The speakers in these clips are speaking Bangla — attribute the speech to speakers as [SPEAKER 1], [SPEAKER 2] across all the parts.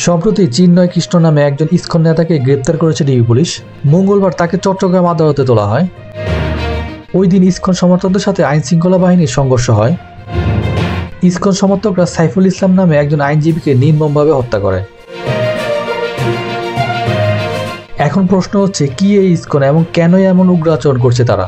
[SPEAKER 1] সম্প্রতি চিন্ময় কৃষ্ণ নামে একজন ইসকন নেতাকে গ্রেপ্তার করেছে ডিবি পুলিশ। মঙ্গলবার তাকে চট্টগ্রাম আদালতে তোলা হয়। ওই দিন ইসকন সমর্থকদের সাথে আইনশৃঙ্খলা বাহিনীর সংঘর্ষ হয়। ইসকন সমর্থকরা সাইফুল ইসলাম নামে একজন আইনজীবীকে নির্মমভাবে হত্যা করে। এখন প্রশ্ন হচ্ছে, কি এই ইসকন এবং কেনই এমন উগ্র আচরণ করছে তারা?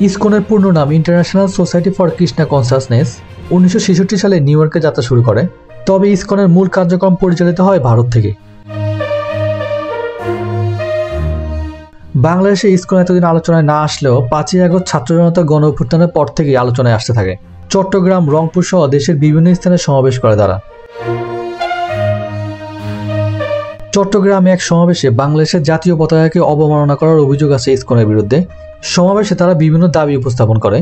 [SPEAKER 1] ইসকনের পূর্ণ নাম international society for Krishna consciousness. 1966 সালে নিউ ইয়র্কে যাত্রা শুরু করে। তবে ইসকনের মূল কার্যক্রম পরিচালিত হয় ভারত থেকে। বাংলাদেশে ইসকন এতদিন আলোচনায় না আসলেও 5ই আগস্ট ছাত্র জনতা গণ অভ্যুত্থানের পর থেকেই আলোচনায় আসতে থাকে। চট্টগ্রাম, রংপুর সহ দেশের বিভিন্ন স্থানে সমাবেশ করে তারা। চট্টগ্রামে এক সমাবেশে বাংলাদেশের জাতীয় পতাকাকে অবমাননা করার অভিযোগ আছে ইসকনের বিরুদ্ধে। সমাবেশে তারা বিভিন্ন দাবি উপস্থাপন করে।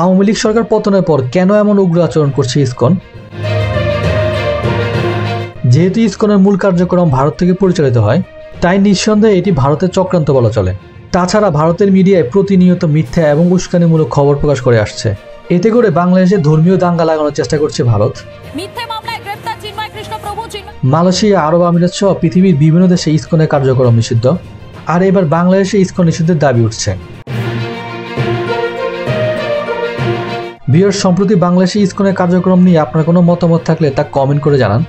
[SPEAKER 1] আওয়ামী লীগ সরকার পতনের পর কেন এমন উগ্র আচরণ করছে ইসকন? যেহেতু ইসকনের মূল কার্যক্রম ভারত থেকে পরিচালিত হয়, তাই নিঃসন্দেহে এটি ভারতের চক্রান্ত বলা চলে। তাছাড়া ভারতের মিডিয়ায় প্রতিনিয়ত মিথ্যা এবং উস্কানিমূলক খবর প্রকাশ করে আসছে। এতে করে বাংলাদেশে ধর্মীয় দাঙ্গা লাগানোর চেষ্টা করছে ভারত। মালয়েশিয়া, আরব আমিরাত সহ পৃথিবীর বিভিন্ন দেশে ইসকনের কার্যক্রম নিষিদ্ধ। আর এবার বাংলাদেশে ইসকন নিষিদ্ধের দাবি উঠছে। ভিউয়ার্স, সম্প্রতি বাংলাদেশে ইসকনের কার্যক্রম নিয়ে আপনার কোনো মতামত থাকলে তা কমেন্ট করে জানান।